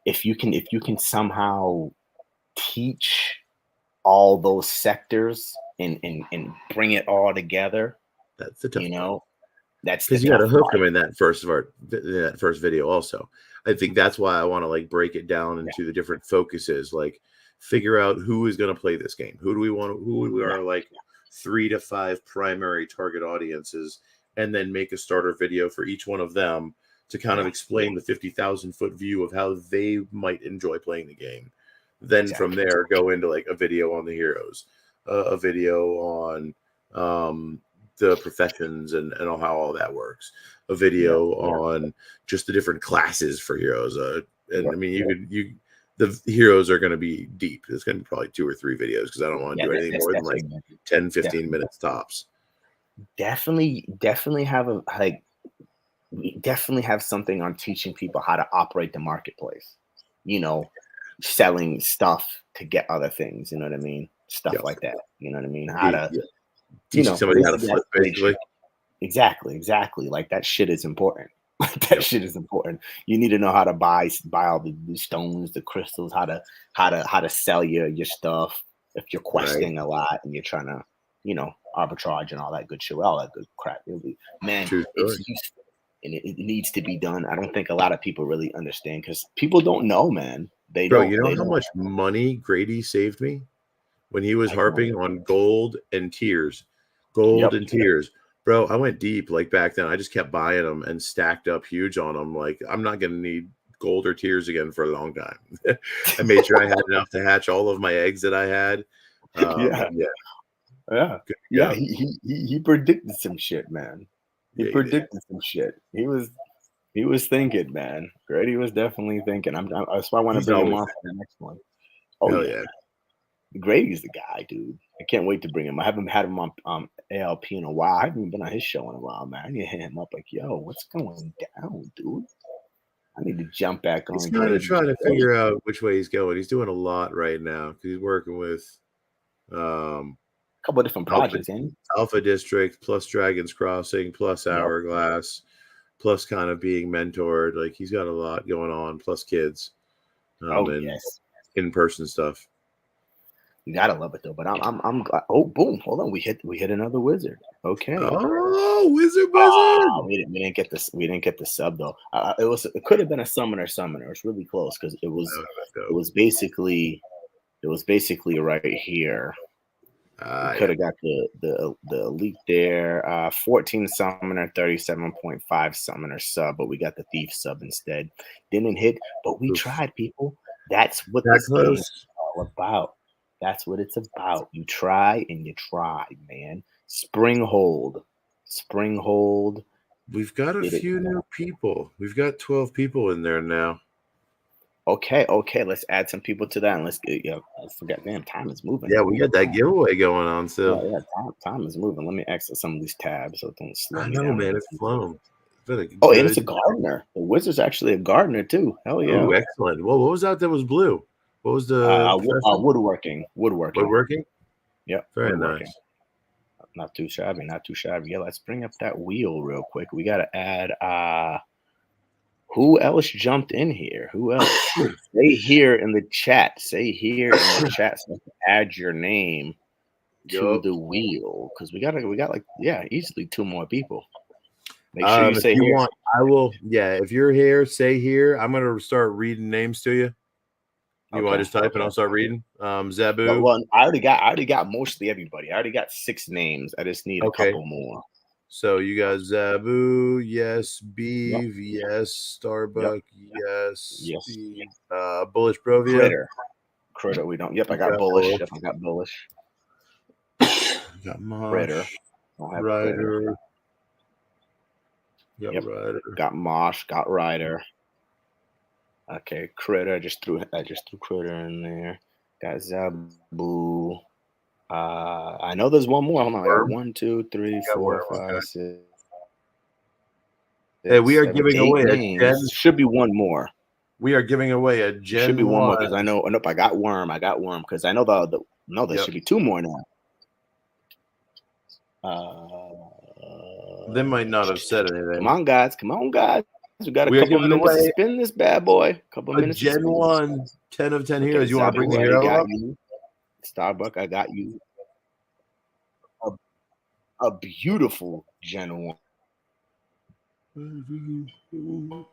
if you can somehow teach all those sectors and bring it all together, that's the you tough part. know, that's the Because you got to tough hook part. them in that first video also. I think that's why I want to like break it down Yeah, into the different focuses, like figure out who is going to play this game, who we yeah, are, like 3 to 5 primary target audiences, and then make a starter video for each one of them to kind of yeah, explain the 50,000 foot view of how they might enjoy playing the game. Then from exactly. there go into like a video on the heroes, a video on the professions and how all that works, a Yeah, video on just the different classes for heroes. And yeah, I mean, the heroes are going to be deep. It's going to be probably 2 or 3 videos because I don't want to yeah. do anything That's more than like definitely 10, 15 definitely minutes tops. definitely have a like we definitely have something on teaching people how to operate the marketplace. You know, selling stuff to get other things. You know what I mean? Stuff Yep. like that. You know what I mean? How to, Yeah. Teaching somebody how to basically how to flip, trade basically. shit. Exactly. Like that shit is important. Like that Yep. shit is important. You need to know how to buy all the stones, the crystals, how to sell your stuff if you're Right. questing a lot and you're trying to, arbitrage and all that good shit, all that good crap. Man, True it's story. useful and it needs to be done. I don't think a lot of people really understand because people don't know, man. They Bro, don't. you know They how don't. much money Grady saved me when he was I don't. harping on gold and tiers? Gold Yep. and tiers. Bro, I went deep like back then. I just kept buying them and stacked up huge on them. Like, I'm not going to need gold or tiers again for a long time. I made sure I had enough to hatch all of my eggs that I had. Yeah. And yeah, Yeah. good to Yeah. go. He predicted some shit, man. He Yeah, you did. predicted some shit. He was thinking, man. Grady was definitely thinking. That's why I want to He's bring him always on for the next one. Oh hell yeah, yeah. Grady's the guy, dude. I can't wait to bring him. I haven't had him on ALP in a while. I haven't even been on his show in a while, man. I need to hit him up like, yo, what's going down, dude? I need to jump back He's on kind of Grady's trying to show. figure out which way he's going. He's doing a lot right now because he's working with um A couple of different Alpha projects, and Alpha District plus Dragon's Crossing plus yep. Hourglass plus kind of being mentored. Like he's got a lot going on, plus kids, Oh and yes. in-person stuff. You gotta love it though. But I'm glad. Oh, boom! Hold on, we hit another wizard. Okay. Oh, Wizard! We didn't get this. We didn't get the sub though. It could have been a summoner. It's really close because it was That would've been it dope. was basically it was basically right here. We could Yeah. have got the elite there. 14 summoner, 37.5 summoner sub, but we got the thief sub instead. Didn't hit, but we Oof. tried, people. That's what That this game is close. all about. That's what it's about. You try and you try, man. Springhold. Springhold. We've got a Did it. few new people. We've got 12 people in there now. Okay. Let's add some people to that and let's get. I forgot. Damn, time is moving. Yeah, we got that giveaway going on Yeah, still. yeah. Time is moving. Let me exit some of these tabs so it don't slow I me know, down. man. It's flown. It's been a Oh, and it's a good. gardener. The wizard's actually a gardener too. Hell yeah. Oh, excellent. Well, what was that was blue? What was the profession? Woodworking. Woodworking? Yep, Very woodworking. nice. Not too shabby. Not too shabby. Yeah, let's bring up that wheel real quick. We gotta add. Who else jumped in here? Who else? Say here in the chat. Say here in the chat so I can add your name to Yup. the wheel because we got like easily 2 more people. Make sure you If say you here. want, I will. Yeah, if you're here, say here. I'm gonna start reading names to you. You want Okay. to just type and I'll start reading? Well, Zabu. well, I already got mostly everybody. I already got 6 names. I just need a Okay. couple more. So you got Zabu, yes, Yep. Beeve, yes, Yep. Starbuck, yes, Yes. Steve, Bullish Brovia. Critter. Critter, we don't. Yep, I got got Bullish. both. Yep, I got Bullish. Got Mosh. Critter. Don't have Critter. Rider. Got Yep. Rider. Got Mosh. Got Rider. Okay, Critter. I just threw Critter in there. Got Zabu. I know there's one more. Hold on. I got 1, 2, 3, 4, 5, 6. Hey, we are 7, giving 8 away names. a Gen. Should be one more. We are giving away a Gen. Should be one 1. more because I know. Nope, I got Worm. Because I know there should be 2 more now. They might not have said anything. Come on, guys. We got a couple minutes to spin this bad boy. Couple minutes. Gen 1, 10 of 10 heroes. You want to bring the Zabu, hero got up? you. Starbuck, I got you. A beautiful Gen 1.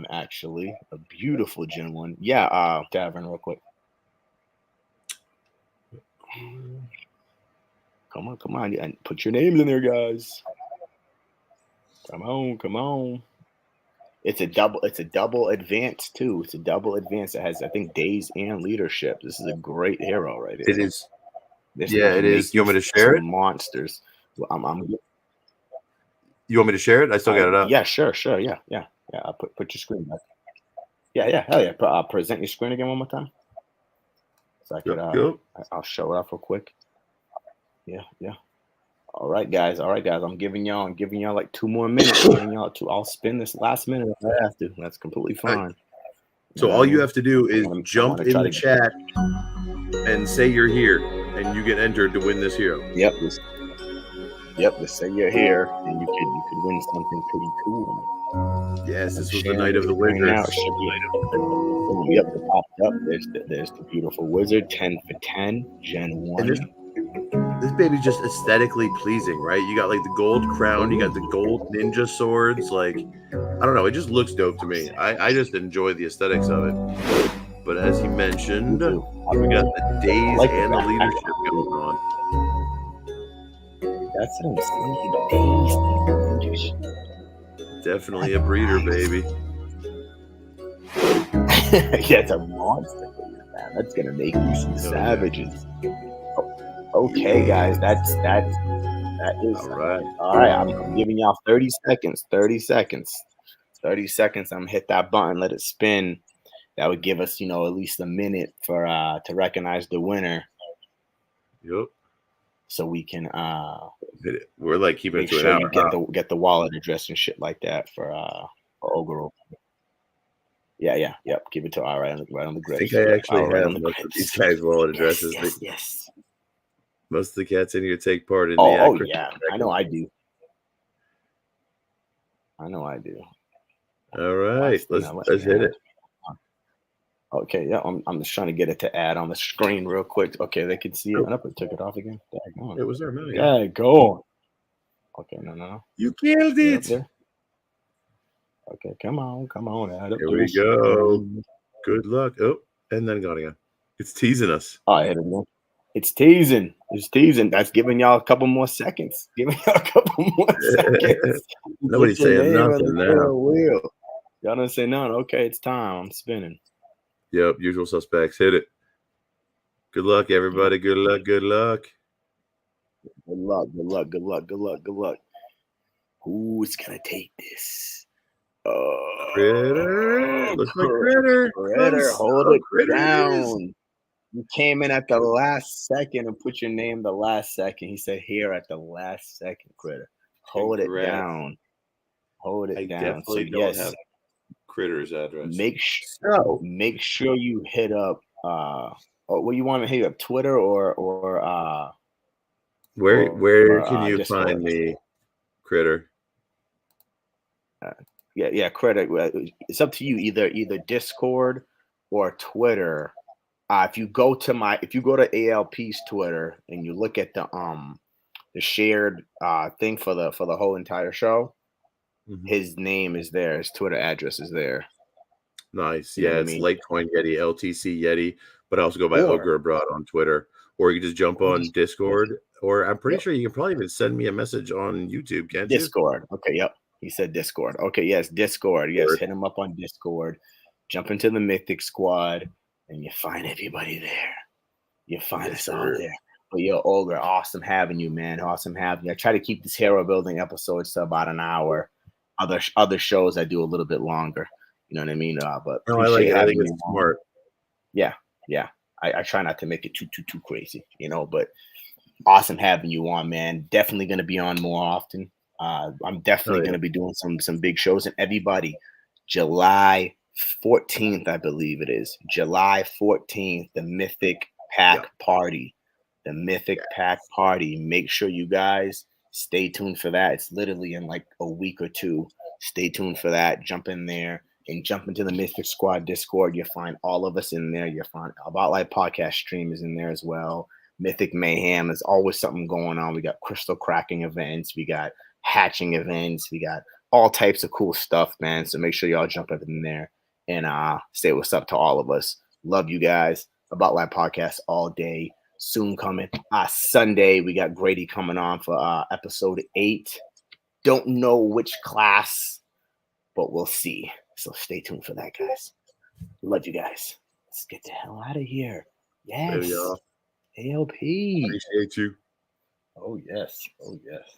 Actually, a beautiful Gen 1. Yeah, Tavern, real quick. Come on, and put your names in there, guys. Come on. It's a double advance too. It's a double advance that has, I think, days and leadership. This is a great hero right here. It is. It is. You want me to share it? Monsters. You want me to share it? I still got it up. Yeah, sure. Yeah. I'll put your screen back. Yeah. Hell yeah. Present your screen again one more time. So I could. I'll show it off real quick. Yeah. All right, guys. I'm giving y'all like 2 more minutes. I'll spin this last minute if I have to. That's completely fine. So all you have to do is jump in the chat and say you're here, and you get entered to win this hero. Yep. Just say you're here, and you could win something pretty cool. Yes, this was the night of the wizards. Yep, it popped up. There's the beautiful wizard, 10 for 10, Gen 1. This baby's just aesthetically pleasing, right? You got like the gold crown, you got the gold ninja swords. Like, I don't know, it just looks dope to me. I just enjoy the aesthetics of it. But as he mentioned, we got the days and the leadership going on. That's what I'm saying. Days and leadership. Definitely a breeder, baby. Yeah, it's a monster. Man. That's gonna make you some savages. Okay, guys, that is all right. All right, I'm giving y'all 30 seconds. 30 seconds. I'm gonna hit that button, let it spin. That would give us, at least a minute for to recognize the winner. Yep. So we can we're like keeping make it to sure an hour. You get the wallet address and shit like that for Ogre. Yeah. Yep. Give it to right on the grid. I think I actually have most of these guys' wallet addresses. Yes. Most of the cats in here take part in the. Oh yeah, I know I do. All right, let's hit it. Okay, yeah, I'm just trying to get it to add on the screen real quick. Okay, they can see it. I took it off again. It was there, man. Yeah, go. Okay, no. You killed it. Okay, come on. Add up. Here we go. Good luck. Oh, and then gone again. It's teasing us. Oh, I hit it again. It's teasing. That's giving y'all a couple more seconds. Nobody's saying nothing now. Y'all don't say nothing. Okay, it's time. I'm spinning. Yep, usual suspects. Hit it. Good luck, everybody. Good luck. Good luck. Who's gonna take this? Critter. Looks like Critter. Hold it down. You came in at the last second and put your name the last second. He said here at the last second, Critter. Hold it down. I definitely don't have Critter's address. Make sure you hit up what you want to hit up, Twitter or where can you Discord. Find me, Critter? Yeah, Critter. It's up to you. Either Discord or Twitter. If you go to ALP's Twitter and you look at the shared thing for the whole entire show, his name is there. His Twitter address is there. Nice. Yeah, it's Litecoin Yeti, LTC Yeti, but I also go by Ogre Abroad on Twitter. Or you can just jump on Discord. Or I'm pretty sure you can probably even send me a message on YouTube, can't you? Discord. Okay, yep. He said Discord. Okay, yes, Discord. Yes, hit him up on Discord. jump into the Mythic squad, and you find everybody there. You find us all there. But yo, Ogre, awesome having you, man. Awesome having you. I try to keep these hero building episodes to about an hour. Other shows I do a little bit longer. You know what I mean? But no, I like it. I think it's you smart. Yeah. I try not to make it too crazy, but awesome having you on, man. Definitely going to be on more often. I'm definitely going to be doing some big shows, and everybody, July 14th, I believe it is. July 14th, the Mythic Pack Party. The Mythic Pack Party. Make sure you guys stay tuned for that. It's literally in like a week or two. Stay tuned for that. Jump in there and jump into the Mythic Squad Discord. You'll find all of us in there. You'll find About Life Podcast stream is in there as well. Mythic Mayhem. There's always something going on. We got crystal cracking events. We got hatching events. We got all types of cool stuff, man. So make sure y'all jump up in there and say what's up to all of us. Love you guys. About Life Podcast all day. Soon coming. Sunday, we got Grady coming on for episode 8. Don't know which class, but we'll see. So stay tuned for that, guys. Love you guys. Let's get the hell out of here. Yes. ALP. Appreciate you. Oh, yes. Oh, yes.